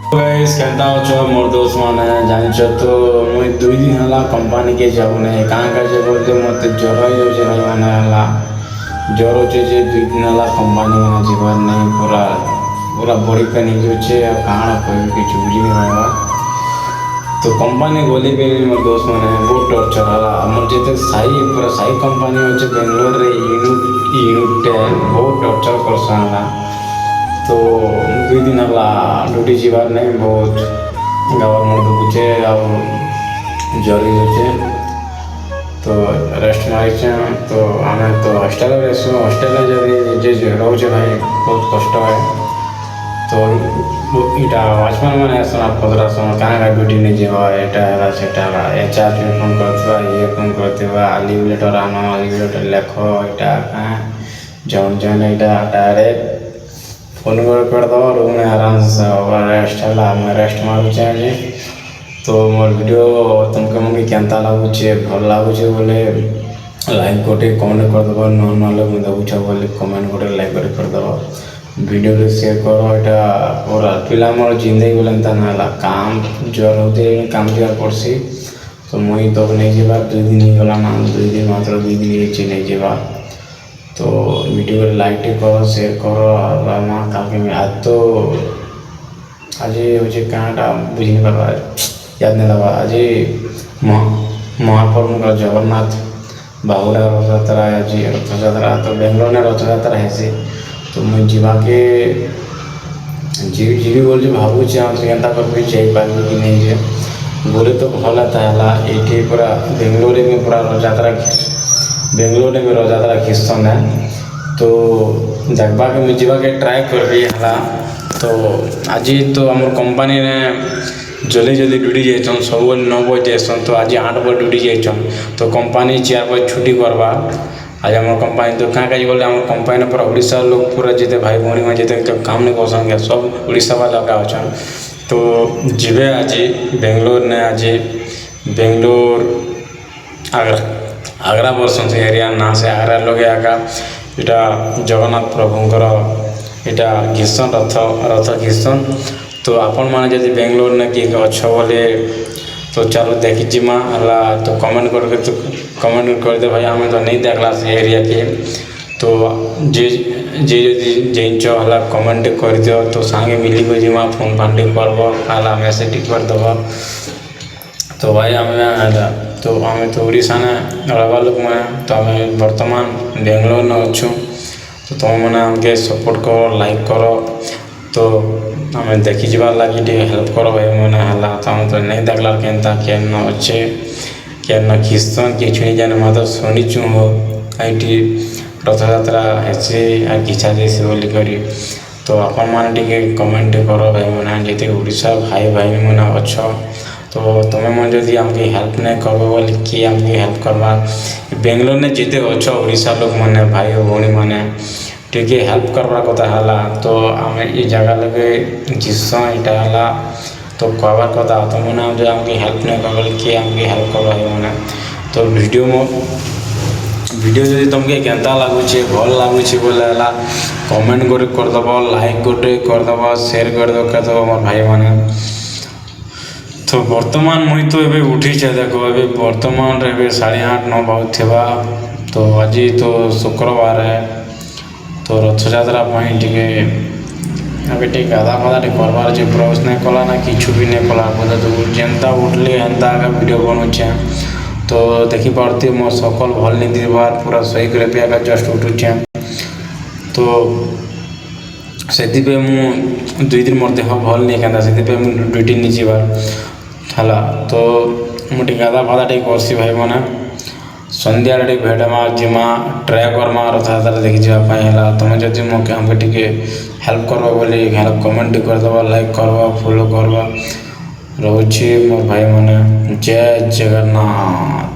Guys केनता अଛ मोर दोस्त माने जानिछ तो मुई 2 दिन हला कंपनी के जाबो नै कां का जे बोलते मते ज्वर हो जे भाई माने हला ज्वर होचे जे 2 दिन हला कंपनी में जीवन नै पूरा पूरा बॉडी पेन हो जे काण कोई के चुजी नै रहबा तो कंपनी गोली पे मोर दोस्त माने बहुत टॉर्चर हला हमर जेते साई पूरा साई कंपनी होचे बेंगलोर रे यूनिट बहुत टॉर्चर करसाला तो 2 दिन हला ड्यूटी जीवार नहीं बहुत गवर्नमेंट दुखुचे आउ जरी होचे तो रेस्ट मारिचे तो आमे तो हॉस्टेल रेसु हॉस्टेल जदी जे रोचे भाई बहुत कष्ट है तो इटा वॉचमैन माने आसना पदरा सम काना का ड्यूटी नहीं जेवा एटा हला सेटा हला एचआर फोन करतवा ये फोन करतवा आली लेटर आनो आली लेटर लेखो एटा का जौन जौन एटा डायरेक्ट फोन कर दबा रूम में आराम से रेस्ट है रेस्ट मारुचे आज तो मोर वीडियो तुमके मुझे केनता लगुचे भल लगुचे बोले लाइक गोटे कमेंट कर दबा ना मुझे देखुछ बोले कमेंट गोटे लाइक कर दबा वीडियो शेयर करो यहाँ पूरा पिला मोर जिंदगी बोले एंता ना काम ज्वर होते काम दिवार पड़सी तो मुई तो नहीं जीवा 2 दिन ही गला ना 2 दिन मात्र 2 दिन नहीं जीवा तो वीडियो लाइक करो शेयर करो और काफी आज तो आज हूँ क्या बुझी नहीं पार्बा याद नहीं लगा आज महाप्रभु जगन्नाथ बाहुड़ा रथयात्रा आज रथयात्रा तो बेंगलोर में रथयात्रा है तो मुझे जीवाके जीवी बोल भावुचे केनता कर जापारि कि नहीं जे बोले तो भल है ये पूरा बेंगलोर में पूरा रथयात्रा बेंगलोर में रथयात्रा खिस्सन है तो देखा के मुझे जाके ट्राए करबी है तो आज तो आम कंपनी ने जल्दी जल्दी ड्यूटी जाइछन सब 9 बजे जाइछन तो आज 8 बजे ड्यूटी जाइछन तो कंपनी 4 बजे छुट्टी करवा आज आम कंपनी तो क्या बोले आम कंपनी पूरा उड़ीसा लोग पूरा जिते भाई भौणी में जिते काम नहीं कर सब उड़ीसा वाला का अच्छा तो जीवे आज बेंगलोर ने आज बेंगलोर आगरा बसन से एरिया ना से आगरा लोग आगा इटा जगन्नाथ प्रभुंकर इटा घिसन रथ घिसन तो आपण मैंने जब बेंगलोर ने कि अच्छ बोले तो चलो देखी जिमा हला तो कमेंट करके तो कमेंट कर दे भाई हमें तो नहीं देखला से एरिया के तो जे जे जैंच हला कमेंट कर दियो तो सांगे मिली को जिमा फोन फान करब हला मैसेज कर दब तो भाई हमें तो आम तो ओडिशा ने रहा लोक मैंने तो आम बर्तमान बेंगलोर में अच्छु तो तुम मैंने हमके सपोर्ट करो लाइक करो तो आम देखी जबार लगी हेल्प करो भाई मैंने हला तो हम तो नहीं देखला केनता केन अच्छे केन खिस्सन कि छुणी जाने मात्र शुणीचु हो ये रथयात्रा ऐसे घिचा जैसे बोली करी तो आपण मैंने कमेंट करो भाई मैंने जी ओडिशा भाई भाई मैंने अच्छ तो तुम्हें मन जदि आमके हेल्प नहीं करब बोले किए आमके हेल्प करवा बेंगलोर ने जिते अच्छ ओडिशा लोक मैंने भाई भौणी मैंने टे हेल्प करवा कथा है तो आम ये जगह लगे जिस यहाँ तो कहबार कथा तो मैंने जो आमके हेल्प नहीं कर किए आमके हेल्प करवा मैंने तो वीडियो जदि तुमके केनता लगुचे भल लगुचे बोले कमेंट कर दब लाइक गोटे करदब शेयर कर मोर भाई मैंने तो वर्तमान मुई तो ये उठीचे देखो अभी वर्तमान रे 8:30-9 बहुत थेबा तो आज तो शुक्रवार है तो रथयात्रा टे अभी टे गाधा फाधा टे करवार जे ब्रश नहीं कला ना किछु भी नहीं कला बोले तो जेनता उठले हेन्ता आगे वीडियो बनौचे तो देखी पारती मो सकल भल नहीं दिबार पूरा सही कर पिया जस्ट उठुचे तो से मु 2 दिन मोर देह भल नहीं क्या से ड्यूटी नहीं जीवार है तो मुझे गाधा फाधा टे करसी भाई मैंने सन्ध्या टे भेटमा जिमा ट्राए करमा रथयात्रा देखी जावाई है तुम जब हमके टे हेल्प करवा बोले हेल्प कमेंट करदबा लाइक करवा फॉलो करवा रोचे मोर भाई मैंने जय जगन्नाथ।